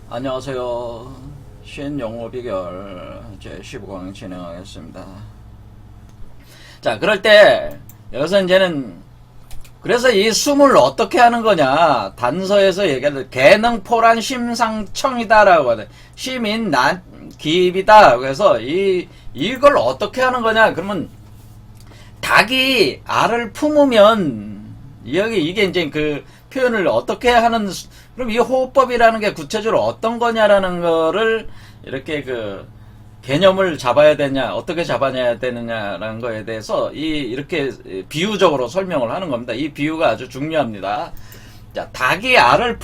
안녕하세요. 신영어 비결 제 15강 진행하겠습니다. 자, 그럴 때 여기서 이제는 그래서 이 숨을 어떻게 하는 거냐, 단서에서 얘기하는 개능포란 심상청이다라고 하네. 심인 난 기입이다. 그래서 이걸 어떻게 하는 거냐, 그러면 닭이 알을 품으면 여기 이게 이제 그 표현을 어떻게 하는, 그럼 이 호흡법이라는 게 구체적으로 어떤 거냐라는 거를 이렇게 그 개념을 잡아야 되냐, 어떻게 잡아내야 되느냐라는 거에 대해서 이렇게 비유적으로 설명을 하는 겁니다. 이 비유가 아주 중요합니다. 자, 닭이 알을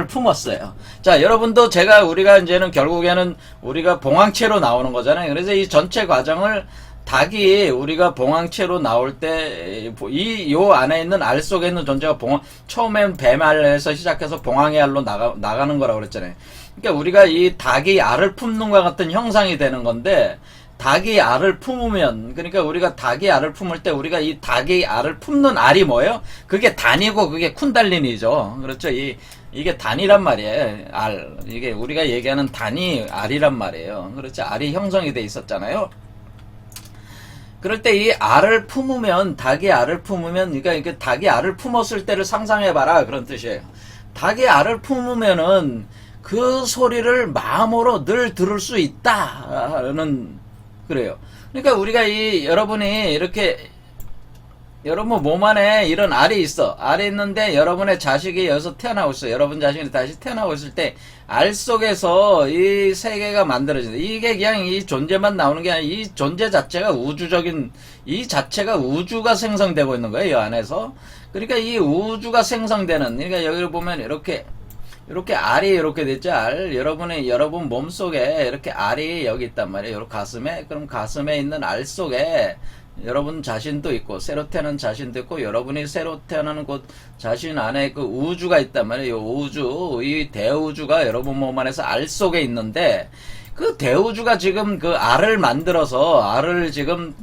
품었어요. 자, 여러분도 우리가 이제는 결국에는 우리가 봉황체로 나오는 거잖아요. 그래서 이 전체 과정을 닭이 우리가 봉황체로 나올 때 요 안에 있는 알 속에 있는 존재가 처음엔 뱀알에서 시작해서 봉황의 알로 나가는 거라고 그랬잖아요. 그러니까 우리가 이 닭이 알을 품는 것 같은 형상이 되는 건데, 닭이 알을 품으면, 그러니까 우리가 닭이 알을 품을 때 우리가 이 닭이 알을 품는 알이 뭐예요? 그게 단이고 그게 쿤달리니죠. 그렇죠. 이게 단이란 말이에요. 알. 이게 우리가 얘기하는 단이 알이란 말이에요. 그렇죠. 알이 형성이 돼 있었잖아요. 그럴 때 이 알을 품으면, 닭이 알을 품으면, 그러니까 이게 닭이 알을 품었을 때를 상상해봐라, 그런 뜻이에요. 닭이 알을 품으면은 그 소리를 마음으로 늘 들을 수 있다는, 그래요. 그러니까 우리가 여러분이 이렇게, 여러분 몸 안에 이런 알이 있어. 알이 있는데 여러분의 자식이 여기서 태어나고 있어. 여러분 자신이 다시 태어나고 있을 때 알 속에서 이 세계가 만들어진다. 이게 그냥 이 존재만 나오는 게 아니라 이 존재 자체가 우주적인, 이 자체가 우주가 생성되고 있는 거예요. 이 안에서. 그러니까 이 우주가 생성되는, 그러니까 여기를 보면 이렇게 알이 이렇게 됐죠. 여러분 몸속에 이렇게 알이 여기 있단 말이에요. 요 가슴에. 그럼 가슴에 있는 알 속에 여러분 자신도 있고, 새로 태어난 자신도 있고, 여러분이 새로 태어나는 곳 자신 안에 그 우주가 있단 말이에요. 이 대우주가 여러분 몸 안에서 알 속에 있는데, 그 대우주가 지금 그 알을 만들어서, 알을 지금,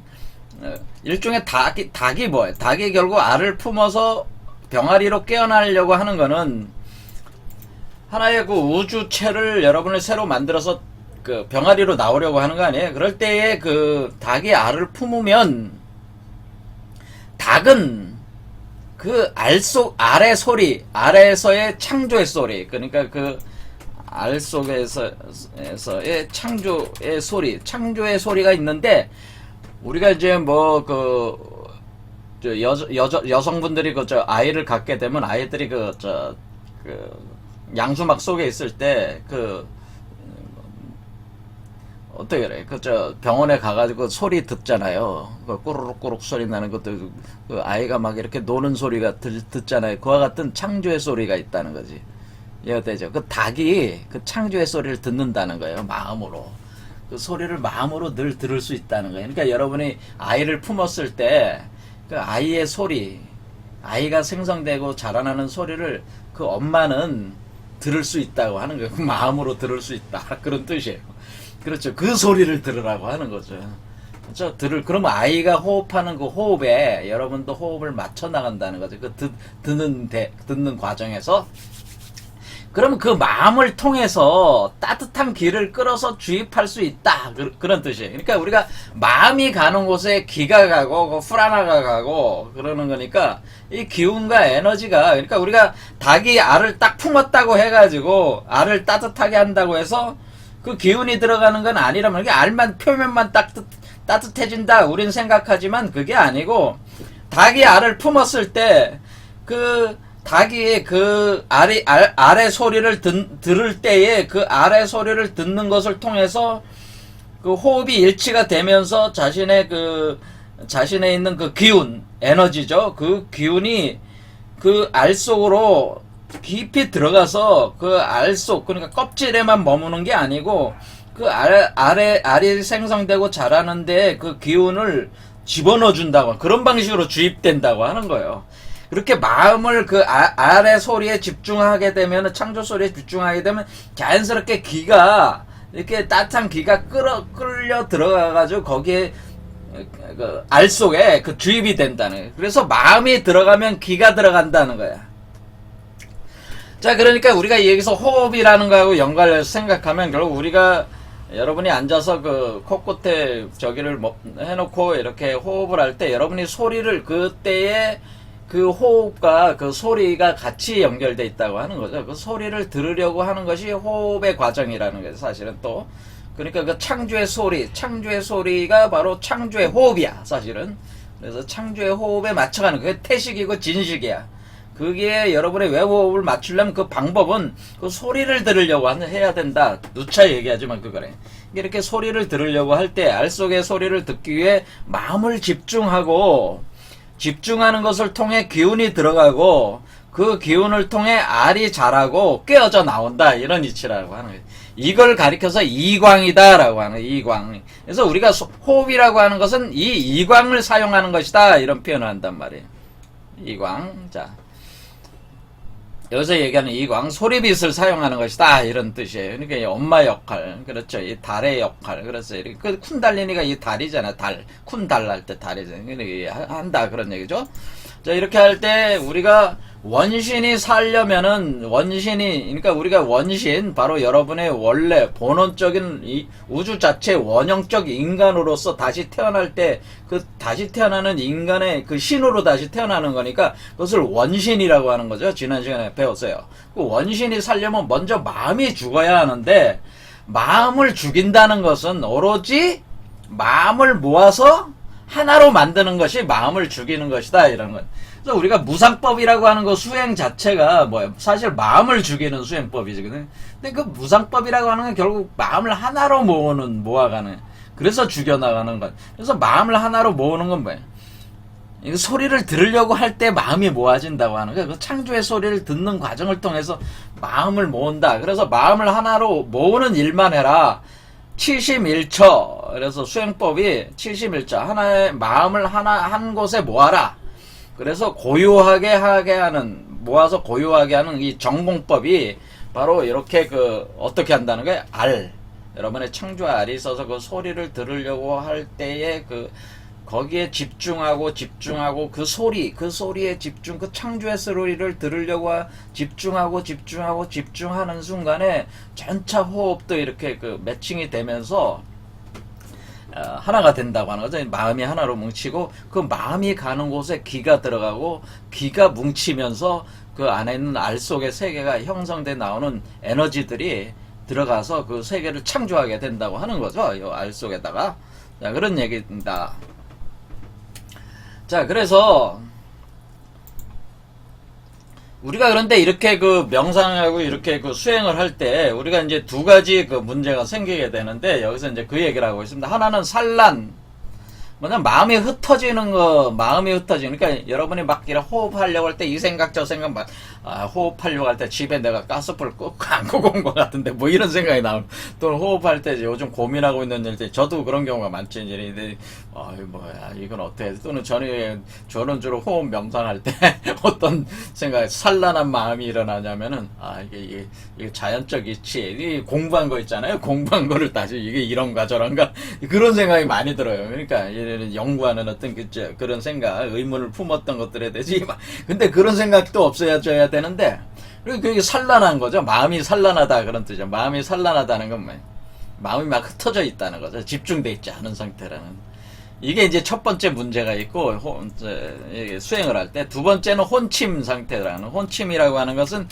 일종의 닭이 뭐예요? 닭이 결국 알을 품어서 병아리로 깨어나려고 하는 거는, 하나의 그 우주체를 여러분을 새로 만들어서 그 병아리로 나오려고 하는 거 아니에요? 그럴 때에 그 닭이 알을 품으면, 닭은 그 알의 소리, 알에서의 창조의 소리, 그러니까 그 알 속에서의 창조의 소리가 있는데, 우리가 이제 뭐 여성분들이 아이를 갖게 되면 아이들이 양수막 속에 있을 때 어떻게 그래? 병원에 가가지고 소리 듣잖아요. 꼬르륵꼬르륵 소리 나는 것도, 그 아이가 막 이렇게 노는 소리가 듣잖아요. 그와 같은 창조의 소리가 있다는 거지. 이해가 되죠? 그 닭이 그 창조의 소리를 듣는다는 거예요. 마음으로. 그 소리를 마음으로 늘 들을 수 있다는 거예요. 그러니까 여러분이 아이를 품었을 때, 그 아이의 소리, 아이가 생성되고 자라나는 소리를 그 엄마는 들을 수 있다고 하는 거예요. 그 마음으로 들을 수 있다. 그런 뜻이에요. 그렇죠. 그 소리를 들으라고 하는 거죠. 그렇죠. 그러면 아이가 호흡하는 그 호흡에 여러분도 호흡을 맞춰 나간다는 거죠. 듣는 과정에서. 그러면 그 마음을 통해서 따뜻한 기를 끌어서 주입할 수 있다. 그런 뜻이에요. 그러니까 우리가 마음이 가는 곳에 기가 가고, 후라나가 가고, 그러는 거니까, 이 기운과 에너지가, 그러니까 우리가 닭이 알을 딱 품었다고 해가지고, 알을 따뜻하게 한다고 해서, 그 기운이 들어가는 건 아니라면, 이게 알만, 표면만 따뜻해진다. 우린 생각하지만 그게 아니고, 닭이 알을 품었을 때, 닭이 그 알의 소리를 들을 때에 그 알의 소리를 듣는 것을 통해서 그 호흡이 일치가 되면서 자신에 있는 그 기운, 에너지죠. 그 기운이 그 알 속으로 깊이 들어가서 그 알 속, 그러니까 껍질에만 머무는 게 아니고 그 알이 생성되고 자라는데 그 기운을 집어넣어 준다고, 그런 방식으로 주입된다고 하는 거예요. 그렇게 마음을 그 알의 소리에 집중하게 되면, 창조 소리에 집중하게 되면 자연스럽게 기가, 이렇게 따뜻한 기가 끌려 들어가가지고 거기에 그 알 속에 그 주입이 된다는 거예요. 그래서 마음이 들어가면 기가 들어간다는 거야. 자, 그러니까 우리가 여기서 호흡이라는 거하고 연관해서 생각하면 결국 우리가 여러분이 앉아서 그 코끝에 저기를 해놓고 이렇게 호흡을 할 때 여러분이 소리를 그때에 그 호흡과 그 소리가 같이 연결돼 있다고 하는 거죠. 그 소리를 들으려고 하는 것이 호흡의 과정이라는 거예요. 사실은 또 그러니까 그 창조의 소리가 바로 창조의 호흡이야. 사실은 그래서 창조의 호흡에 맞춰가는 그게 태식이고 진식이야. 그게 여러분의 외호흡을 맞추려면 그 방법은 그 소리를 들으려고 해야 된다. 누차 얘기하지만 그거래. 이렇게 소리를 들으려고 할 때 알 속의 소리를 듣기 위해 마음을 집중하는 것을 통해 기운이 들어가고 그 기운을 통해 알이 자라고 깨어져 나온다. 이런 이치라고 하는 거예요. 이걸 가리켜서 이광이다라고 하는 거예요. 이광. 그래서 우리가 호흡이라고 하는 것은 이 이광을 사용하는 것이다. 이런 표현을 한단 말이에요. 이광. 자. 여기서 얘기하는 이광, 소리빛을 사용하는 것이다. 이런 뜻이에요. 그러니까 이 엄마 역할, 그렇죠. 이 달의 역할. 그래서 그 쿤달리니가 이 달이잖아. 달. 쿤달 할 때 달이잖아. 그러니까 한다. 그런 얘기죠. 자, 이렇게 할 때 우리가 원신이 살려면은 그러니까 우리가 원신, 바로 여러분의 원래 본원적인 이 우주 자체 원형적 인간으로서 다시 태어날 때 그 다시 태어나는 인간의 그 신으로 다시 태어나는 거니까 그것을 원신이라고 하는 거죠. 지난 시간에 배웠어요. 그 원신이 살려면 먼저 마음이 죽어야 하는데 마음을 죽인다는 것은 오로지 마음을 모아서 하나로 만드는 것이 마음을 죽이는 것이다. 이런 건. 그래서 우리가 무상법이라고 하는 거 수행 자체가 뭐예요? 사실 마음을 죽이는 수행법이지. 근데 그 무상법이라고 하는 건 결국 마음을 하나로 모아가는. 그래서 죽여나가는 것. 그래서 마음을 하나로 모으는 건 뭐예요? 이거 소리를 들으려고 할 때 마음이 모아진다고 하는 거예요. 그 창조의 소리를 듣는 과정을 통해서 마음을 모은다. 그래서 마음을 하나로 모으는 일만 해라. 71처. 그래서 수행법이 71처. 하나의 마음을 한 곳에 모아라. 그래서 고요하게 하게 하는, 모아서 고요하게 하는 이 정공법이 바로 이렇게 어떻게 한다는 거예요? 여러분의 창조 알이 있어서 그 소리를 들으려고 할 때에 거기에 집중하고 그 소리에 집중, 그 창조의 소리를 들으려고 집중하는 순간에 전차 호흡도 이렇게 매칭이 되면서 하나가 된다고 하는 거죠. 마음이 하나로 뭉치고 그 마음이 가는 곳에 기가 들어가고 기가 뭉치면서 그 안에 있는 알 속의 세계가 형성돼 나오는 에너지들이 들어가서 그 세계를 창조하게 된다고 하는 거죠. 이 알 속에다가. 자, 그런 얘기입니다. 자, 그래서 우리가 그런데 이렇게 명상하고 이렇게 수행을 할 때 우리가 이제 두 가지 문제가 생기게 되는데 여기서 이제 그 얘기를 하고 있습니다. 하나는 산란. 뭐냐면 마음이 흩어지는 그러니까 여러분이 막 이렇게 호흡하려고 할 때 이 생각 저 생각 호흡하려고 할 때 집에 내가 가스불 꼭 안 끄고 온 것 같은데 뭐 이런 생각이 나오는. 또는 호흡할 때 요즘 고민하고 있는 일들, 저도 그런 경우가 많죠. 이제 뭐야 이건 어떻게 해야 돼? 또는 저는 주로 호흡 명상할 때 어떤 생각, 산란한 마음이 일어나냐면은 이게 자연적 이치, 이 공부한 거 있잖아요. 공부한 거를 다시 이게 이런가 저런가 그런 생각이 많이 들어요. 그러니까 연구하는 어떤 그런 생각, 의문을 품었던 것들에 대해서 근데 그런 생각도 없어져야 되는데 그게 산란한 거죠. 마음이 산란하다 그런 뜻이죠. 마음이 산란하다는 건 뭐예요? 마음이 막 흩어져 있다는 거죠. 집중돼 있지 않은 상태라는. 이게 이제 첫 번째 문제가 있고 수행을 할 때, 두 번째는 혼침 상태라는. 혼침이라고 하는 것은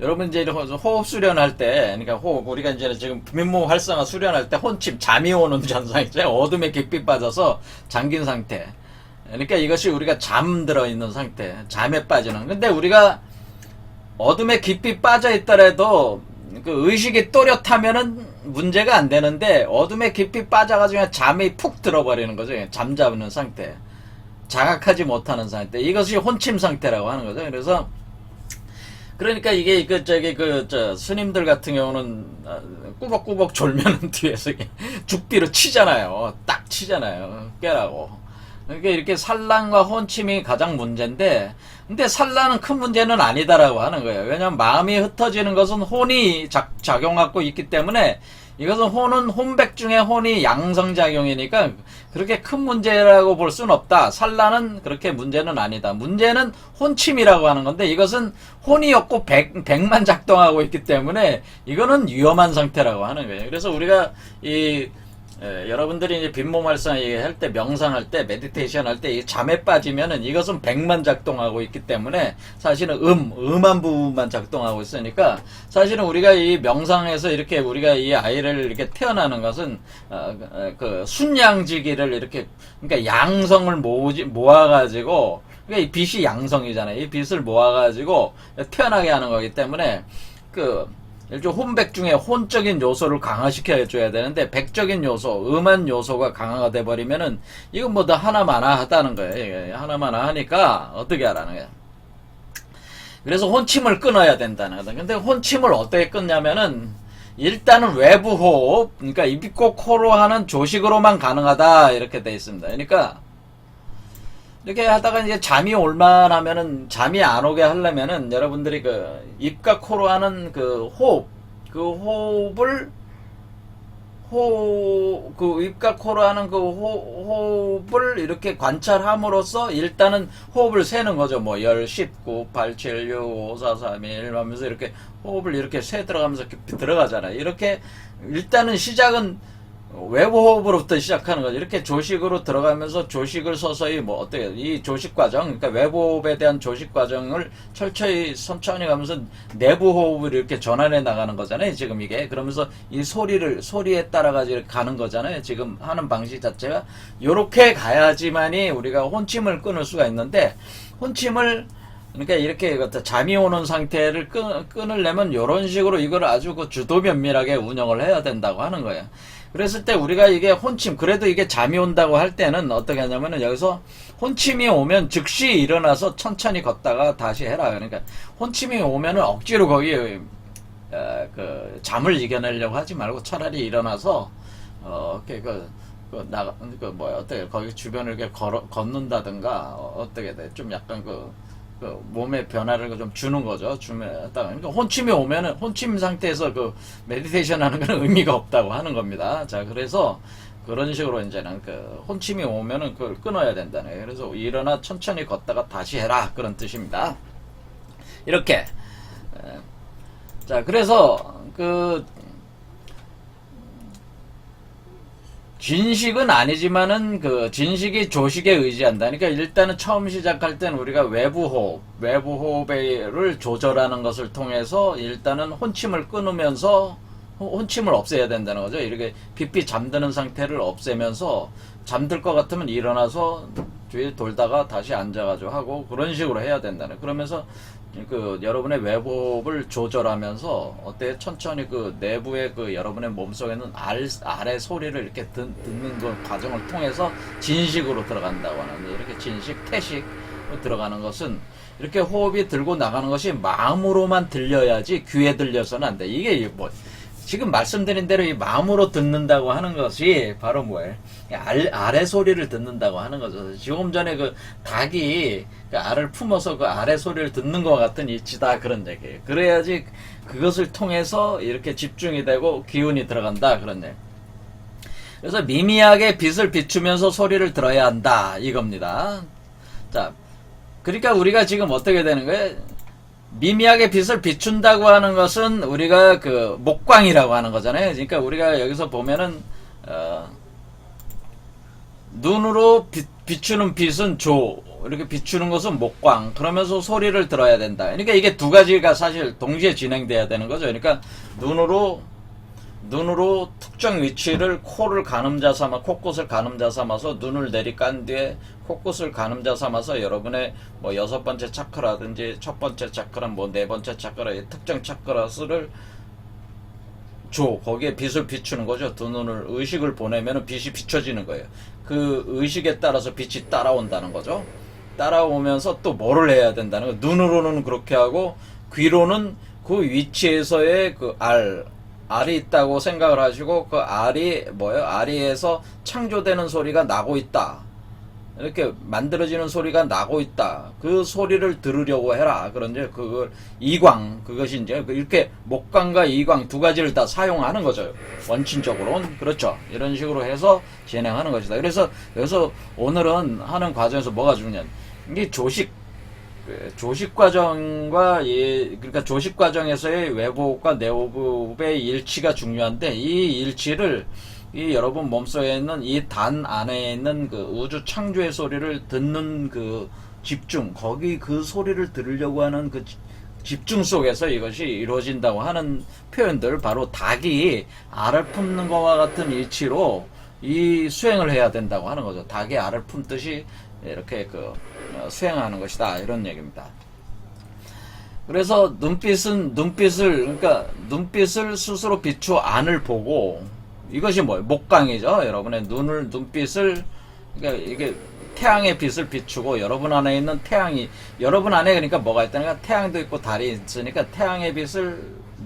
여러분 이제 호흡 수련할 때, 그러니까 우리가 이제 지금 민모 활성화 수련할 때 혼침, 잠이 오는 현상 있잖아요. 어둠에 깊이 빠져서 잠긴 상태. 그러니까 이것이 우리가 잠들어 있는 상태, 잠에 빠지는. 근데 우리가 어둠에 깊이 빠져 있더라도 그 의식이 또렷하면은 문제가 안 되는데 어둠에 깊이 빠져가지고 잠이 푹 들어버리는 거죠. 잠자는 상태, 자각하지 못하는 상태. 이것이 혼침 상태라고 하는 거죠. 그래서 그러니까 이게 스님들 같은 경우는 꾸벅꾸벅 졸면 뒤에서 죽비로 치잖아요. 딱 치잖아요. 깨라고. 그러니까 이렇게 산란과 혼침이 가장 문제인데, 근데 산란은 큰 문제는 아니다라고 하는 거예요. 왜냐하면 마음이 흩어지는 것은 혼이 작용하고 있기 때문에 이것은 혼은 혼백 중에 혼이 양성작용이니까 그렇게 큰 문제라고 볼 수는 없다. 산란은 그렇게 문제는 아니다. 문제는 혼침이라고 하는 건데 이것은 혼이 없고 백만 작동하고 있기 때문에 이거는 위험한 상태라고 하는 거예요. 그래서 우리가 여러분들이 이제 빈몸 활성화 할 때, 명상할 때, 메디테이션 할 때 잠에 빠지면은 이것은 백만 작동하고 있기 때문에 사실은 음한 부분만 작동하고 있으니까 사실은 우리가 이 명상에서 이렇게 우리가 이 아이를 이렇게 태어나는 것은 그 순양지기를 이렇게 그러니까 양성을 모아가지고 그러니까 이 빛이 양성이잖아요. 이 빛을 모아가지고 태어나게 하는 거기 때문에 일종 혼백 중에 혼적인 요소를 강화시켜 줘야 되는데 백적인 요소, 음한 요소가 강화가 돼 버리면은 이건 뭐 다 하나마나 하다는 거예요. 하나마나 하니까 어떻게 하라는 거예요. 그래서 혼침을 끊어야 된다는 거다. 근데 혼침을 어떻게 끊냐면은 일단은 외부 호흡, 그러니까 입, 코, 코로 하는 조식으로만 가능하다 이렇게 돼 있습니다. 그러니까 이렇게 하다가 이제 잠이 올만하면은 잠이 안 오게 하려면은 여러분들이 그 입과 코로 하는 그 호흡, 그 입과 코로 하는 그 호흡을 이렇게 관찰함으로써 일단은 호흡을 세는 거죠. 뭐 10, 19, 8, 7, 6, 5, 4, 3, 2, 1 하면서 이렇게 호흡을 이렇게 세 들어가면서 들어가잖아요. 이렇게 일단은 시작은 외부 호흡으로부터 시작하는 거죠. 이렇게 조식으로 들어가면서 조식을 서서히 뭐 어떻게 이 조식 과정, 그러니까 외부 호흡에 대한 조식 과정을 천천히 가면서 내부 호흡을 이렇게 전환해 나가는 거잖아요. 지금 이게 그러면서 이 소리에 따라가지고 가는 거잖아요. 지금 하는 방식 자체가 요렇게 가야지만이 우리가 혼침을 끊을 수가 있는데 혼침을 그러니까 이렇게 잠이 오는 상태를 끊으려면 이런 식으로 이걸 아주 그 주도 면밀하게 운영을 해야 된다고 하는 거예요. 그랬을 때 우리가 이게 혼침, 그래도 이게 잠이 온다고 할 때는 어떻게 하냐면은 여기서 혼침이 오면 즉시 일어나서 천천히 걷다가 다시 해라. 그러니까 혼침이 오면은 억지로 거기 그 잠을 이겨내려고 하지 말고 차라리 일어나서 어떻게 거기 주변을 이렇게 걷는다든가 어떻게 돼? 좀 약간 그 몸의 변화를 좀 주는 거죠. 그러니까 혼침이 오면은 혼침 상태에서 그 메디테이션 하는 건 의미가 없다고 하는 겁니다. 자, 그래서 그런 식으로 이제는 그 혼침이 오면은 그걸 끊어야 된다는 거예요. 그래서 일어나 천천히 걷다가 다시 해라 그런 뜻입니다. 이렇게 자, 그래서 진식은 아니지만은 진식이 조식에 의지한다. 그러니까 일단은 처음 시작할 때는 우리가 외부 호흡을 조절하는 것을 통해서 일단은 혼침을 끊으면서 혼침을 없애야 된다는 거죠. 이렇게 빗빛 잠드는 상태를 없애면서 잠들 것 같으면 일어나서 뒤에 돌다가 다시 앉아가지고 하고 그런 식으로 해야 된다는. 그러면서 여러분의 외부호흡을 조절하면서 어때 천천히 내부의 여러분의 몸속에는 아래 소리를 이렇게 듣는 그 과정을 통해서 진식으로 들어간다고 하는데 이렇게 진식, 태식 들어가는 것은 이렇게 호흡이 들고 나가는 것이 마음으로만 들려야지 귀에 들려서는 안 돼. 이게 뭐 지금 말씀드린 대로 이 마음으로 듣는다고 하는 것이 바로 뭐예요? 아래 소리를 듣는다고 하는 거죠. 조금 전에 닭이 알을 품어서 아래 소리를 듣는 것 같은 이치다 그런 얘기예요. 그래야지 그것을 통해서 이렇게 집중이 되고 기운이 들어간다 그런 얘기. 그래서 미미하게 빛을 비추면서 소리를 들어야 한다 이겁니다. 자, 그러니까 우리가 지금 어떻게 되는 거예요? 미미하게 빛을 비춘다고 하는 것은 우리가 목광이라고 하는 거잖아요. 그러니까 우리가 여기서 보면은 눈으로 비추는 빛은 이렇게 비추는 것은 목광. 그러면서 소리를 들어야 된다. 그러니까 이게 두 가지가 사실 동시에 진행돼야 되는 거죠. 그러니까 눈으로 특정 위치를 코끝을 가늠자 삼아서 눈을 내리깐 뒤에 코끝을 가늠자 삼아서 여러분의 뭐 6번째 차크라든지 첫 번째 차크라 뭐 4번째 차크라 특정 차크라스를 거기에 빛을 비추는 거죠. 두 눈을 의식을 보내면 빛이 비춰지는 거예요. 그 의식에 따라서 빛이 따라온다는 거죠. 따라오면서 또 뭐를 해야 된다는 거예요. 눈으로는 그렇게 하고 귀로는 그 위치에서의 알이 있다고 생각을 하시고 알이에서 창조되는 소리가 나고 있다. 이렇게 만들어지는 소리가 나고 있다. 그 소리를 들으려고 해라. 그런데 그걸 이광, 그것이 이제 이렇게 목광과 이광 두 가지를 다 사용하는 거죠. 원칙적으로는. 그렇죠. 이런 식으로 해서 진행하는 것이다. 그래서 오늘은 하는 과정에서 뭐가 중요한, 이게 조식 과정과 그러니까 조식 과정에서의 외부호흡과 내호흡의 일치가 중요한데, 이 일치를 여러분 몸속에 있는 이 단 안에 있는 그 우주 창조의 소리를 듣는 그 집중, 거기 그 소리를 들으려고 하는 그 집중 속에서 이것이 이루어진다고 하는 표현들, 바로 닭이 알을 품는 것과 같은 이치로 이 수행을 해야 된다고 하는 거죠. 닭이 알을 품듯이 이렇게 수행하는 것이다, 이런 얘기입니다. 그래서 그러니까 눈빛을 스스로 비추어 안을 보고, 이것이 뭐예요? 목광이죠. 여러분의 눈빛을, 그러니까 이게 태양의 빛을 비추고, 여러분 안에 있는 태양이, 여러분 안에 그러니까 뭐가 있다니까, 태양도 있고 달이 있으니까 태양의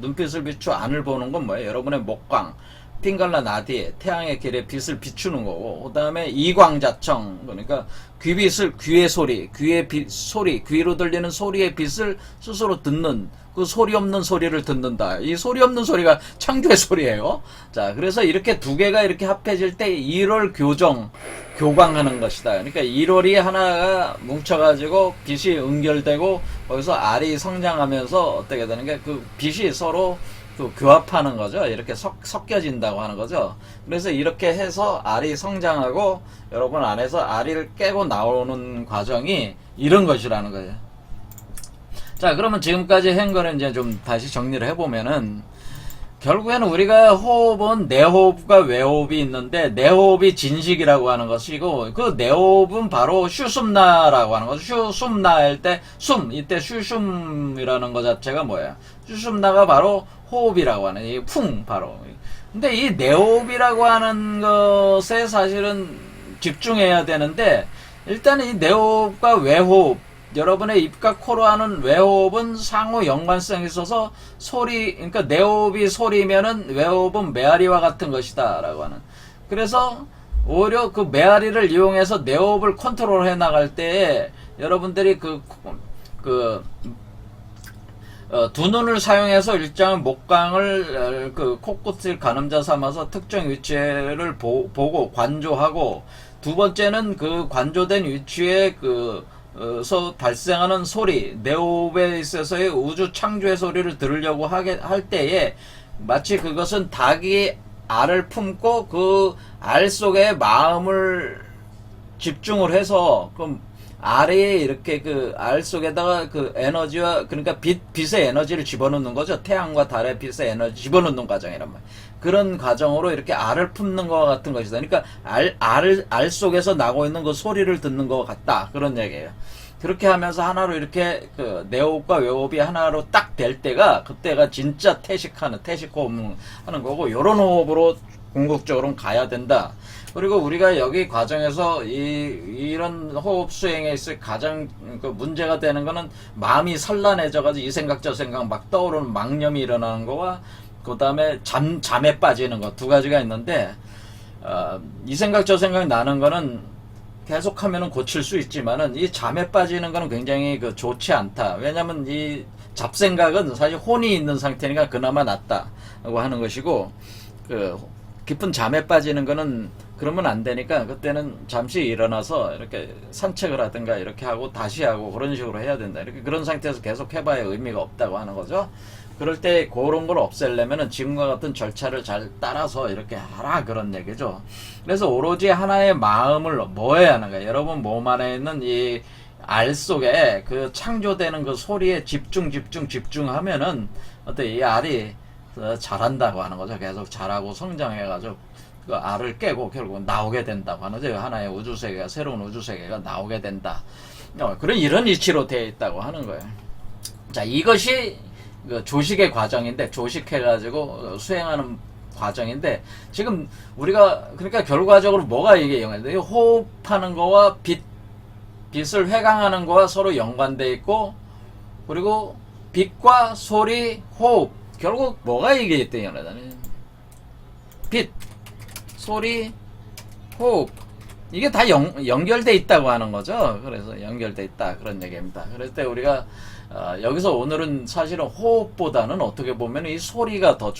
눈빛을 비추어 안을 보는 건 뭐예요? 여러분의 목광, 핑갈라 나디에 태양의 길에 빛을 비추는 거고, 그 다음에 이광자청, 그러니까 귀의 소리, 귀로 들리는 소리의 빛을 스스로 듣는, 그 소리 없는 소리를 듣는다. 이 소리 없는 소리가 창조의 소리예요. 자, 그래서 이렇게 두 개가 이렇게 합해질 때 1월 교광하는 것이다. 그러니까 1월이 하나가 뭉쳐가지고 빛이 응결되고, 거기서 알이 성장하면서 어떻게 되는 게, 그 빛이 서로 교합하는 거죠. 이렇게 섞여진다고 하는 거죠. 그래서 이렇게 해서 알이 성장하고, 여러분 안에서 알을 깨고 나오는 과정이 이런 것이라는 거예요. 자, 그러면 지금까지 한 거는 이제 좀 다시 정리를 해보면은, 결국에는 우리가 호흡은 내호흡과 외호흡이 있는데, 내호흡이 진식이라고 하는 것이고, 그 내호흡은 바로 슈숨나라고 하는 거죠. 슈숨나일 때, 이때 슈숨이라는 것 자체가 뭐야? 슈숨나가 바로 호흡이라고 하는, 이 바로. 근데 이 내호흡이라고 하는 것에 사실은 집중해야 되는데, 일단 이 내호흡과 외호흡, 여러분의 입과 코로 하는 외호흡은 상호 연관성이 있어서 그러니까 내호흡이 소리면은 외호흡은 메아리와 같은 것이다 라고 하는. 그래서 오히려 그 메아리를 이용해서 내호흡을 컨트롤 해 나갈 때에 여러분들이 두 눈을 사용해서 일정한 목광을 코끝을 가늠자 삼아서 특정 위치를 보고 관조하고, 두 번째는 그 관조된 위치에 서 발생하는 소리, 내호흡에 있어서의 우주 창조의 소리를 들으려고 할 때에, 마치 그것은 닭이 알을 품고 그 알 속에 마음을 집중을 해서, 그럼 알이 이렇게 그 알 속에다가 그 에너지와, 그러니까 빛의 에너지를 집어넣는 거죠. 태양과 달의 빛의 에너지 집어넣는 과정이란 말이에요. 그런 과정으로 이렇게 알을 품는 것과 같은 것이다. 그러니까 알 속에서 나고 있는 그 소리를 듣는 것 같다, 그런 얘기예요. 그렇게 하면서 하나로 이렇게 내호흡과 외호흡이 하나로 딱 될 때가, 그때가 진짜 태식호흡 하는 거고, 요런 호흡으로 궁극적으로는 가야 된다. 그리고 우리가 여기 과정에서 이런 호흡 수행에 있어 가장 문제가 되는 거는, 마음이 산란해져가지고 이 생각 저 생각 막 떠오르는 망념이 일어나는 거와, 그 다음에 잠에 빠지는 거, 두 가지가 있는데, 이 생각 저 생각 나는 거는 계속하면은 고칠 수 있지만은, 이 잠에 빠지는 거는 굉장히 좋지 않다. 왜냐면 이 잡생각은 사실 혼이 있는 상태니까 그나마 낫다고 하는 것이고, 깊은 잠에 빠지는 거는 그러면 안 되니까, 그때는 잠시 일어나서 이렇게 산책을 하든가 이렇게 하고 다시 하고 그런 식으로 해야 된다. 이렇게 그런 상태에서 계속 해봐야 의미가 없다고 하는 거죠. 그럴 때 그런 걸 없애려면은 지금과 같은 절차를 잘 따라서 이렇게 하라, 그런 얘기죠. 그래서 오로지 하나의 마음을 뭐 해야 하는가? 여러분 몸 안에 있는 이 알 속에 그 창조되는 그 소리에 집중하면은 이 알이 자란다고 하는 거죠. 계속 자라고 성장해가지고 그 알을 깨고 결국 나오게 된다고 하는 거죠. 하나의 우주세계가, 새로운 우주세계가 나오게 된다. 이런 이치로 되어 있다고 하는 거예요. 자, 이것이 조식의 과정인데, 조식해가지고 수행하는 과정인데, 지금 우리가 그러니까 결과적으로 뭐가 이게 연관돼? 호흡하는 거와 빛을 회강하는 거와 서로 연관돼 있고, 그리고 빛과 소리, 호흡, 결국 뭐가 이게 있대요? 빛, 소리, 호흡, 이게 다 연결돼 있다고 하는 거죠. 그래서 연결돼 있다 그런 얘기입니다. 그럴 때 우리가 여기서 오늘은 사실은 호흡보다는 어떻게 보면 이 소리가 더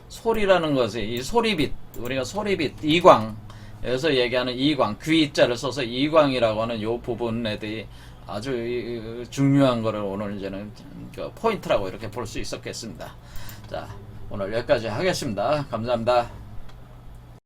소리라는 것이 이 소리빛, 우리가 소리빛 이광, 여기서 얘기하는 이광, 귀자를 써서 이광이라고 하는 요 부분에 대해 아주 중요한 거를 오늘 이제는 그 포인트라고 이렇게 볼 수 있었겠습니다. 자, 오늘 여기까지 하겠습니다. 감사합니다.